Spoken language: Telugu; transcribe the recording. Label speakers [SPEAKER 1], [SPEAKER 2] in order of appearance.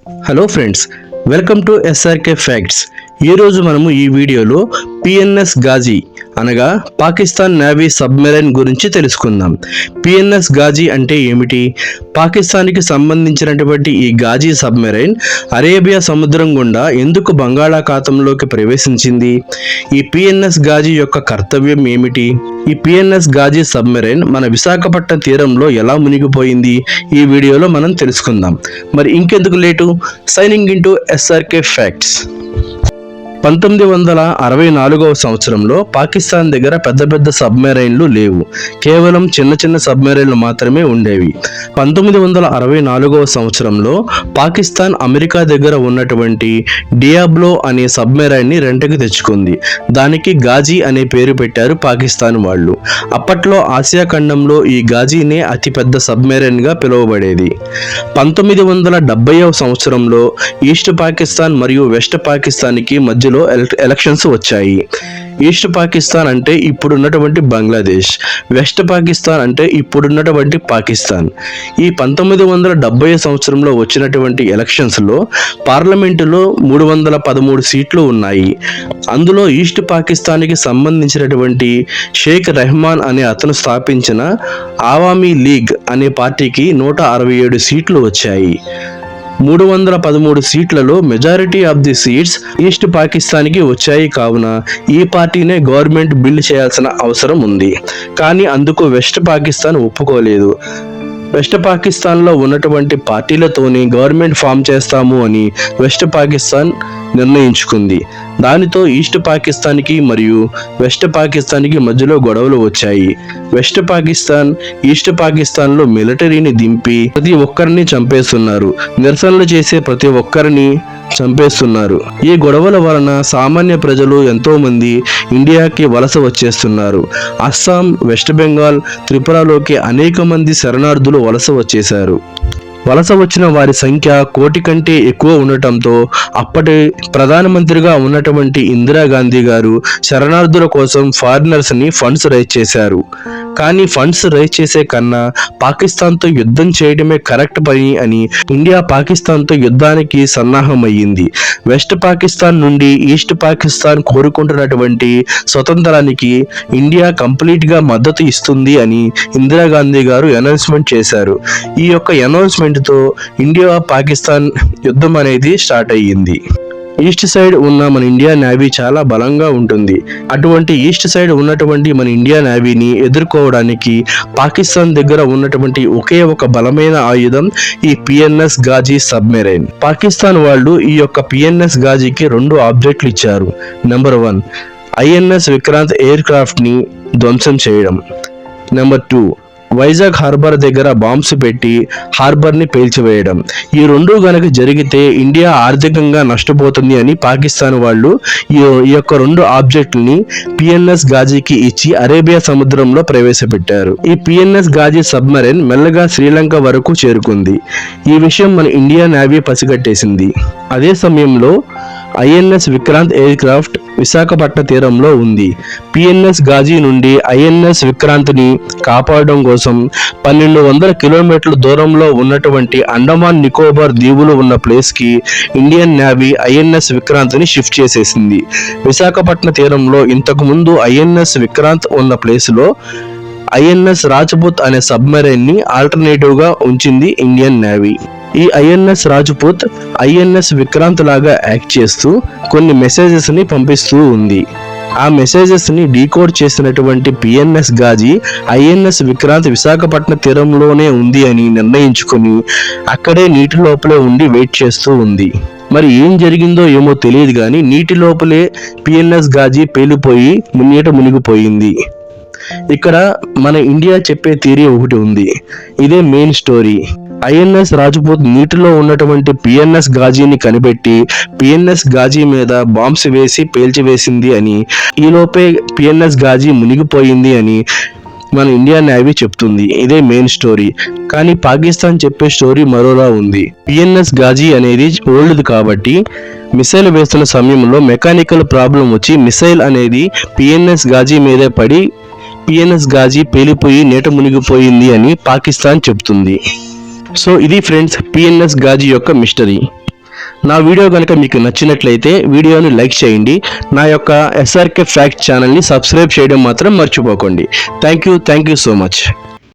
[SPEAKER 1] Hello friends, welcome to SRK facts. ఈరోజు మనము ఈ వీడియోలో పిఎన్ఎస్ గాజీ అనగా పాకిస్తాన్ నేవీ సబ్మెరైన్ గురించి తెలుసుకుందాం. పిఎన్ఎస్ గాజీ అంటే ఏమిటి? పాకిస్తాన్కి సంబంధించినటువంటి ఈ గాజీ సబ్మెరైన్ అరేబియా సముద్రం గుండా ఎందుకు బంగాళాఖాతంలోకి ప్రవేశించింది? ఈ పిఎన్ఎస్ గాజీ యొక్క కర్తవ్యం ఏమిటి? ఈ పిఎన్ఎస్ గాజీ సబ్మెరైన్ మన విశాఖపట్నం తీరంలో ఎలా మునిగిపోయింది? ఈ వీడియోలో మనం తెలుసుకుందాం. మరి ఇంకెందుకు late, signing into SRK facts. 1964 సంవత్సరంలో పాకిస్తాన్ దగ్గర పెద్ద పెద్ద సబ్మెరైన్లు లేవు, కేవలం చిన్న చిన్న సబ్మెరైన్లు మాత్రమే ఉండేవి. 1964 సంవత్సరంలో పాకిస్తాన్ అమెరికా దగ్గర ఉన్నటువంటి డియాబ్లో అనే సబ్మెరైన్ని రెంట్కి తెచ్చుకుంది. దానికి గాజీ అనే పేరు పెట్టారు పాకిస్తాన్ వాళ్ళు. అప్పట్లో ఆసియా ఖండంలో ఈ గాజీనే అతిపెద్ద సబ్మెరైన్గా పిలువబడేది. 1970 సంవత్సరంలో ఈస్ట్ పాకిస్తాన్ మరియు వెస్ట్ పాకిస్తాన్కి మధ్యలో ఎలక్షన్స్ వచ్చాయి. ఈస్ట్ పాకిస్తాన్ అంటే ఇప్పుడున్నటువంటి బంగ్లాదేశ్, వెస్ట్ పాకిస్తాన్ అంటే ఇప్పుడున్నటువంటి పాకిస్తాన్. ఈ 1970 సంవత్సరంలో వచ్చినటువంటి ఎలక్షన్స్లో పార్లమెంటులో 313 సీట్లు ఉన్నాయి. అందులో ఈస్ట్ పాకిస్తాన్కి సంబంధించినటువంటి షేక్ రెహమాన్ అనే అతను స్థాపించిన ఆవామీ లీగ్ అనే పార్టీకి 167 సీట్లు వచ్చాయి. 313 సీట్లలో majority of the seats east పాకిస్తాన్కి వచ్చాయి. కావున ఈ పార్టీనే గవర్నమెంట్ బిల్డ్ చేయాల్సిన అవసరం ఉంది. కానీ అందుకు వెస్ట్ పాకిస్తాన్ ఒప్పుకోలేదు. వెస్ట్ పాకిస్తాన్లో ఉన్నటువంటి పార్టీలతోని గవర్నమెంట్ ఫామ్ చేస్తాము అని వెస్ట్ పాకిస్తాన్ నిర్ణయించుకుంది. దానితో ఈస్ట్ పాకిస్తాన్కి మరియు వెస్ట్ పాకిస్తాన్కి మధ్యలో గొడవలు వచ్చాయి. వెస్ట్ పాకిస్తాన్ ఈస్ట్ పాకిస్తాన్లో మిలిటరీని దింపి ప్రతి ఒక్కరిని చంపేస్తున్నారు. నిరసనలు చేసే ప్రతి ఒక్కరిని చంపేస్తున్నారు. ఈ గొడవల వలన సామాన్య ప్రజలు ఎంతో మంది ఇండియాకి వలస వచ్చేస్తున్నారు. అస్సాం, వెస్ట్ బెంగాల్, త్రిపురలోకి అనేక మంది శరణార్థులు వలస వచ్చేశారు. వలస వచ్చిన వారి సంఖ్య 1 కోటి కంటే ఎక్కువ ఉండటంతో అప్పటి ప్రధానమంత్రిగా ఉన్నటువంటి ఇందిరాగాంధీ గారు శరణార్థుల కోసం ఫారినర్స్ని ఫండ్స్ రైజ్ చేశారు. కానీ ఫండ్స్ రైజ్ చేసే కన్నా పాకిస్తాన్తో యుద్ధం చేయడమే కరెక్ట్ పని అని ఇండియా పాకిస్తాన్తో యుద్ధానికి సన్నాహమయ్యింది. వెస్ట్ పాకిస్తాన్ నుండి ఈస్ట్ పాకిస్తాన్ కోరుకుంటున్నటువంటి స్వతంత్రానికి ఇండియా కంప్లీట్గా మద్దతు ఇస్తుంది అని ఇందిరాగాంధీ గారు అనౌన్స్మెంట్ చేశారు. ఈ యొక్క అనౌన్స్మెంట్తో ఇండియా పాకిస్తాన్ యుద్ధం అనేది స్టార్ట్ అయ్యింది. ఈస్ట్ సైడ్ ఉన్న మన ఇండియా నేవీ చాలా బలంగా ఉంటుంది. అటువంటి ఈస్ట్ సైడ్ ఉన్నటువంటి మన ఇండియా నేవీని ఎదుర్కోవడానికి పాకిస్తాన్ దగ్గర ఉన్నటువంటి ఒకే ఒక బలమైన ఆయుధం ఈ పిఎన్ఎస్ గాజీ సబ్మెరైన్. పాకిస్తాన్ వాళ్ళు ఈ యొక్క పిఎన్ఎస్ గాజీకి 2 ఆబ్జెక్టులు ఇచ్చారు. Number 1 INS Vikrant air craft ని ధ్వంసం చేయడం. నెంబర్ 2 వైజాగ్ హార్బర్ దగ్గర బాంబ్స్ పెట్టి హార్బర్ని పేల్చివేయడం. ఈ 2 గనక జరిగితే ఇండియా ఆర్థికంగా నష్టపోతుంది అని పాకిస్తాన్ వాళ్ళు ఈ యొక్క 2 ఆబ్జెక్టుల్ని పిఎన్ఎస్ గాజీకి ఇచ్చి అరేబియా సముద్రంలో ప్రవేశపెట్టారు. ఈ పిఎన్ఎస్ గాజీ సబ్మెరైన్ మెల్లగా శ్రీలంక వరకు చేరుకుంది. ఈ విషయం మన ఇండియా నేవీ పసిగట్టేసింది. అదే సమయంలో INS Vikrant air craft Visakhapatnam తీరంలో ఉంది. పిఎన్ఎస్ గాజీ నుండి ఐఎన్ఎస్ విక్రాంత్ని కాపాడడం కోసం 1200 కిలోమీటర్ల దూరంలో ఉన్నటువంటి అండమాన్ నికోబార్ దీవులు ఉన్న ప్లేస్కి ఇండియన్ నేవీ ఐఎన్ఎస్ విక్రాంత్ని షిఫ్ట్ చేసేసింది. విశాఖపట్నం తీరంలో ఇంతకుముందు ఐఎన్ఎస్ విక్రాంత్ ఉన్న ప్లేస్లో ఐఎన్ఎస్ రాజ్పుత్ అనే సబ్మెరైన్ని ఆల్టర్నేటివ్గా ఉంచింది ఇండియన్ నేవీ. ఈ ఐఎన్ఎస్ రాజ్పుత్ ఐఎన్ఎస్ విక్రాంత్ లాగా యాక్ట్ చేస్తూ కొన్ని మెసేజెస్ని పంపిస్తూ ఉంది. ఆ మెసేజెస్ని డీకోడ్ చేసినటువంటి పిఎన్ఎస్ గాజీ ఐఎన్ఎస్ విక్రాంత్ విశాఖపట్నం తీరంలోనే ఉంది అని నిర్ణయించుకుని అక్కడే నీటి లోపలే ఉండి వెయిట్ చేస్తూ ఉంది. మరి ఏం జరిగిందో ఏమో తెలియదు కానీ నీటి లోపలే పిఎన్ఎస్ గాజీ పేలిపోయి నీట మునిగిపోయింది. ఇక్కడ మన ఇండియా చెప్పే థియరీ ఒకటి ఉంది. ఇదే మెయిన్ స్టోరీ. ఐఎన్ఎస్ రాజ్పుత్ నీటిలో ఉన్నటువంటి పిఎన్ఎస్ గాజీని కనిపెట్టి పిఎన్ఎస్ గాజీ మీద బాంబ్స్ వేసి పేల్చివేసింది అని, ఈలోపే పిఎన్ఎస్ గాజీ మునిగిపోయింది అని మన ఇండియా నేవీ చెప్తుంది. ఇదే మెయిన్ స్టోరీ. కానీ పాకిస్తాన్ చెప్పే స్టోరీ మరోలా ఉంది. పిఎన్ఎస్ గాజీ అనేది ఓల్డ్ కాబట్టి మిసైల్ వేస్తున్న సమయంలో మెకానికల్ ప్రాబ్లం వచ్చి మిసైల్ అనేది పిఎన్ఎస్ గాజీ మీదే పడి పిఎన్ఎస్ గాజీ పేలిపోయి నీట మునిగిపోయింది అని పాకిస్తాన్ చెప్తుంది. సో ఇది ఫ్రెండ్స్ పిఎన్ఎస్ గాజీ యొక్క మిస్టరీ. నా వీడియో కనుక మీకు నచ్చినట్లయితే వీడియోని లైక్ చేయండి. నా యొక్క SRK ఫ్యాక్ట్ ఛానల్ని సబ్స్క్రైబ్ చేయడం మాత్రం మర్చిపోకండి. Thank you so much.